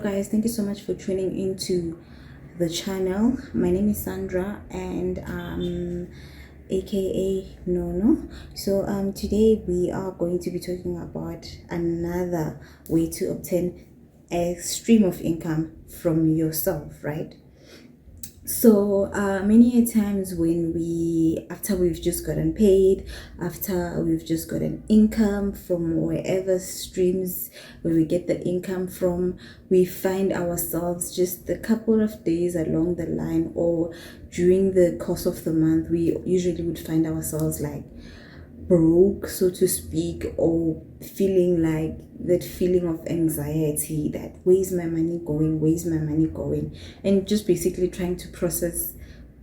guys, thank you so much for tuning into the channel. My name is Sandra and aka Nono. So today we are going to be talking about another way to obtain a stream of income from yourself, right? So many a times when after we've just gotten paid, after we've just gotten income from wherever streams where we get the income from, we find ourselves just a couple of days along the line or during the course of the month, we usually would find ourselves like broke, so to speak, or feeling like that feeling of anxiety that where's my money going, and just basically trying to process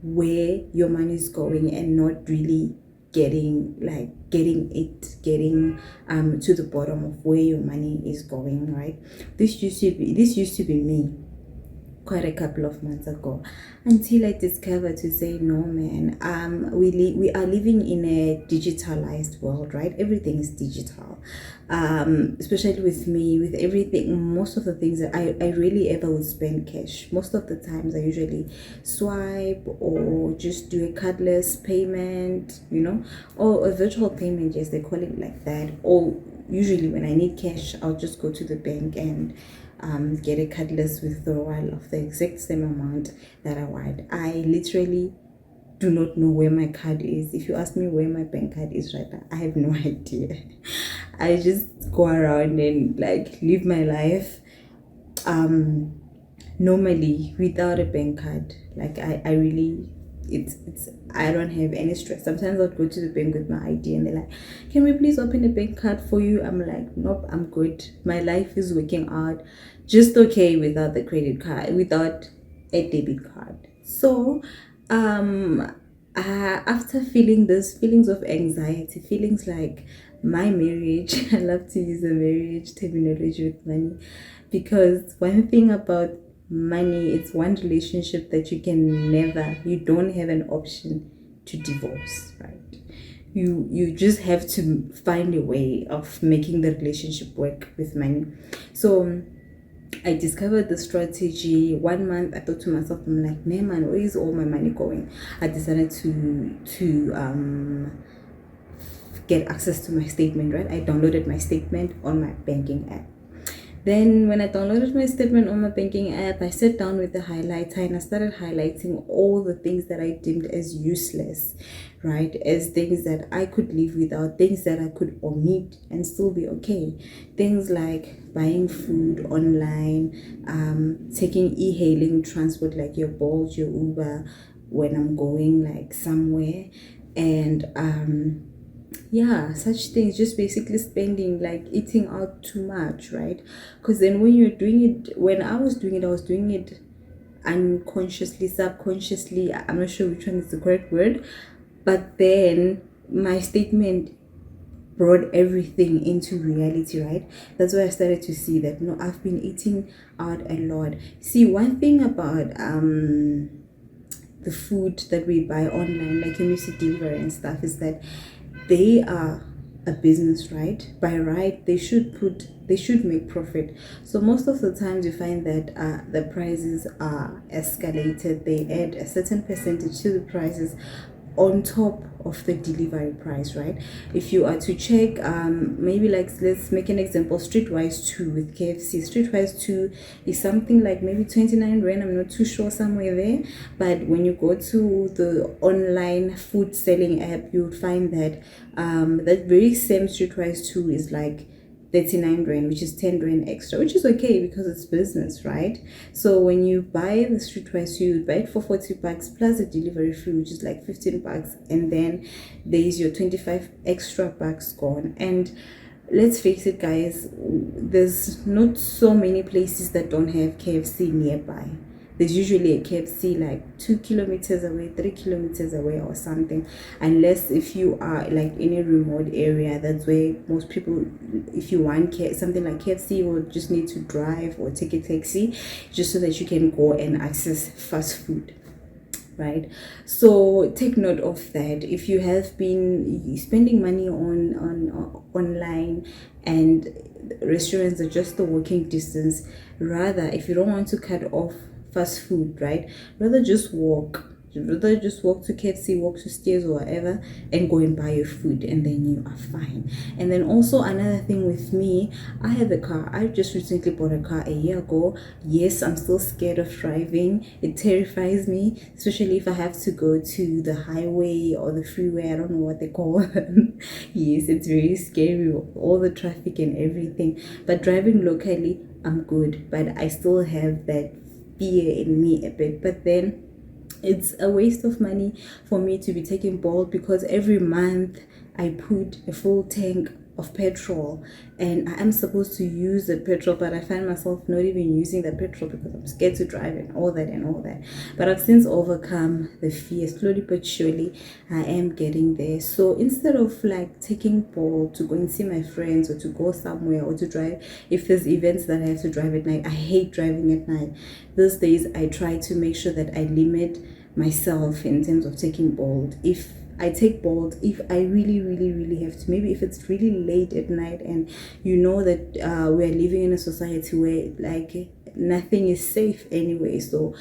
where your money is going and not really getting to the bottom of where your money is going, right? This used to be me quite a couple of months ago, until I discovered to say, no man, we are living in a digitalized world, right? Everything is digital, especially with me, with everything. Most of the things that I really ever would spend cash. Most of the times I usually swipe or just do a cardless payment, or a virtual payment, yes, they call it like that. Or usually when I need cash, I'll just go to the bank and get a cardless withdrawal of the exact same amount that I want. I literally do not know where my card is. If you ask me where my bank card is right now, I have no idea. I just go around and like live my life normally without a bank card. Like I really, it's I don't have any stress. Sometimes I'll go to the bank with my ID and they're like, can we please open a bank card for you? I'm like, nope, I'm good. My life is working out just okay without the credit card, without a debit card. So after feeling those feelings of anxiety, feelings like my marriage, I love to use the marriage terminology with money, because one thing about money, it's one relationship that you don't have an option to divorce, right? You just have to find a way of making the relationship work with money. So I discovered the strategy. 1 month I thought to myself, I'm like, nah man, where is all my money going? I decided to get access to my statement, right? I downloaded my statement on my banking app. Then when I downloaded my statement on my banking app, I sat down with the highlighter and I started highlighting all the things that I deemed as useless, right? As things that I could live without, things that I could omit and still be okay. Things like buying food online, taking e-hailing transport like your Bolt, your Uber when I'm going like somewhere, and yeah, such things, just basically spending, like eating out too much, right? Because then when you're doing it, when I was doing it unconsciously, subconsciously, I'm not sure which one is the correct word, but then my statement brought everything into reality, right? That's why I started to see that, no, I've been eating out a lot. See, one thing about the food that we buy online, like immediate delivery and stuff, is that they are a business, right? By right, they should make profit. So most of the times you find that the prices are escalated. They add a certain percentage to the prices on top of the delivery price, right? If you are to check, maybe like, let's make an example, Streetwise 2 with KFC. Streetwise 2 is something like maybe 29 rand, I'm not too sure, somewhere there. But when you go to the online food selling app, you'll find that that very same Streetwise 2 is like 39 rand, which is 10 rand extra, which is okay because it's business, right? So when you buy the Streetwise, you buy it for 40 bucks plus a delivery fee, which is like 15 bucks, and then there is your 25 extra bucks gone. And let's face it, guys, there's not so many places that don't have KFC nearby. There's usually a KFC like 2 kilometers away, 3 kilometers away or something, unless if you are like in a remote area. That's where most people, if you want something like KFC, you will just need to drive or take a taxi just so that you can go and access fast food, right? So take note of that. If you have been spending money on online and restaurants are just the walking distance, rather, if you don't want to cut off fast food, right, rather just walk. Rather just walk to KFC, walk to Stairs or whatever, and go and buy your food, and then you are fine. And then also another thing with me, I have a car. I just recently bought a car a year ago. Yes, I'm still scared of driving. It terrifies me, especially if I have to go to the highway or the freeway. I don't know what they call them. Yes, it's very scary, all the traffic and everything. But driving locally, I'm good. But I still have that fear in me a bit. But then it's a waste of money for me to be taking Bolt, because every month I put a full tank of petrol and I am supposed to use the petrol, but I find myself not even using the petrol because I'm scared to drive and all that. But I've since overcome the fear. Slowly but surely I am getting there. So instead of like taking Bolt to go and see my friends or to go somewhere or to drive, if there's events that I have to drive at night, I hate driving at night. These days I try to make sure that I limit myself in terms of taking Bolt. If I take Bolt, if I really have to, maybe if it's really late at night and you know that we're living in a society where like nothing is safe anyway. So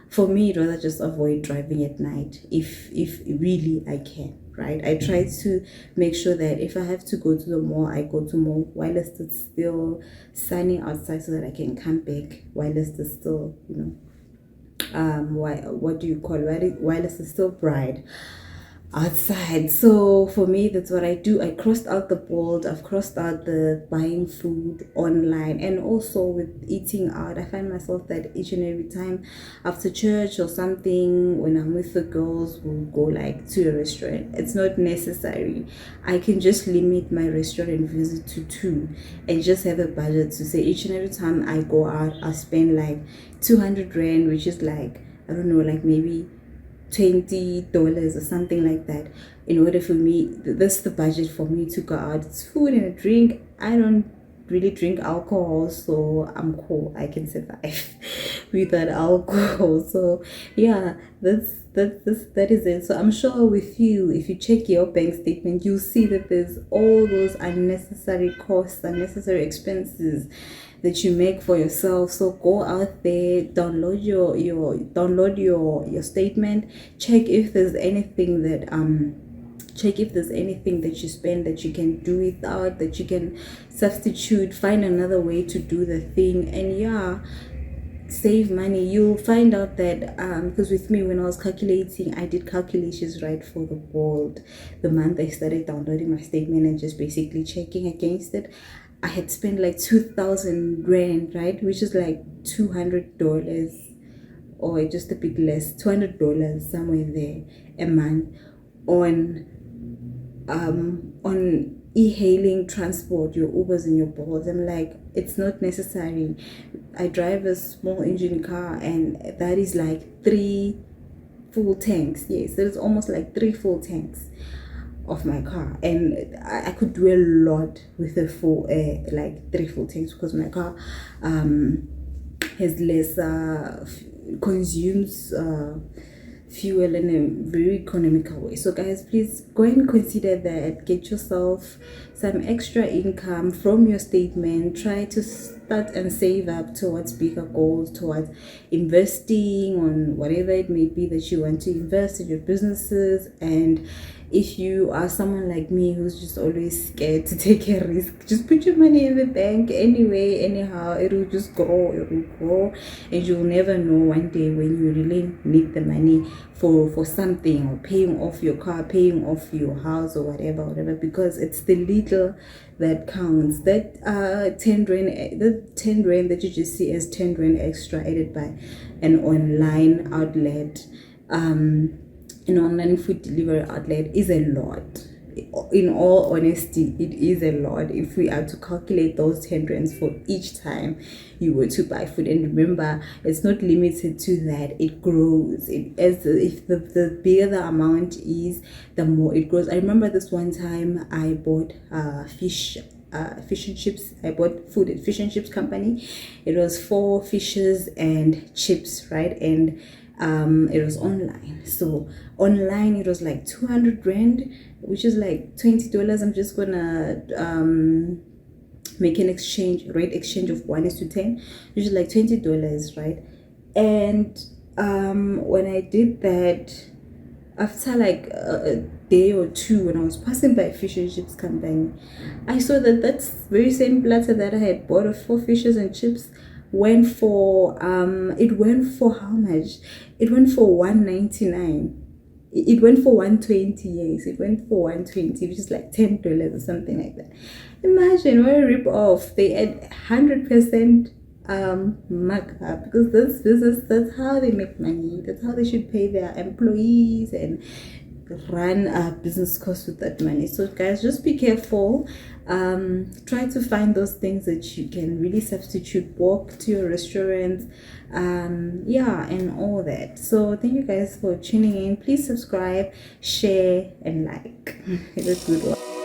for me, I'd rather just avoid driving at night if really I can, right? I try to make sure that if I have to go to the mall, I go to mall while it's still sunny outside, so that I can come back while it's still, what do you call it, while it's still bright outside. So for me, that's what I do. I crossed out the Bolt, I've crossed out the buying food online, and also with eating out. I find myself that each and every time after church or something, when I'm with the girls, we'll go like to a restaurant. It's not necessary. I can just limit my restaurant visit to 2 and just have a budget to say each and every time I go out, I spend like 200 rand, which is like, I don't know, like maybe $20 or something like that, in order for me, that's the budget for me to go out. It's food and a drink. I don't really drink alcohol, so I'm cool. I can survive without alcohol. So yeah, that is it. So I'm sure with you, if you check your bank statement, you'll see that there's all those unnecessary costs, unnecessary expenses that you make for yourself. So go out there, download your statement, check if there's anything that you spend that you can do without, that you can substitute, find another way to do the thing, and yeah, save money. You'll find out that because with me, when I was calculating, I did calculations right for the Bolt. The month I started downloading my statement and just basically checking against it, I had spent like 2,000 rand, right, which is like $200 or just a bit less, $200 somewhere there a month on e-hailing transport, your Ubers and your Bolts. I'm like, it's not necessary. I drive a small engine car, and that is like 3 full tanks. Yes, that is almost like 3 full tanks of my car, and I could do a lot with a full like 3 full tanks, because my car has less consumes fuel in a very economical way. So guys, please go and consider that. Get yourself some extra income from your statement. Try to start and save up towards bigger goals, towards investing on whatever it may be that you want to invest in your businesses. And if you are someone like me who's just always scared to take a risk, just put your money in the bank anyway, anyhow. It will just grow, and you'll never know one day when you really need the money for something, or paying off your car, paying off your house, or whatever, because it's the little that counts. That 10 rand, the 10 rand that you just see as 10 rand extra added by an online outlet, an online food delivery outlet, is a lot. In all honesty, it is a lot if we are to calculate those 10 rands for each time you were to buy food. And remember, it's not limited to that, it grows. If the bigger the amount is, the more it grows. I remember this one time I bought fish and chips. I bought food at fish and chips company. It was 4 fishes and chips, right? And it was online. So online it was like 200 rand, which is like $20. I'm just gonna make an rate exchange of 1:10, which is like $20, right? And when I did that, after like a day or two, when I was passing by a fish and chips company, I saw that that very same platter that I had bought of 4 fishes and chips went for it went for how much? It went for 199. It went for 120. Yes, it went for 120, which is like $10 or something like that. Imagine what a rip off. They had 100% markup, because this business, that's how they make money, that's how they should pay their employees and run a business costs with that money. So guys, just be careful. Try to find those things that you can really substitute. Walk to your restaurant, yeah, and all that. So thank you guys for tuning in. Please subscribe, share, and like. Have a good one.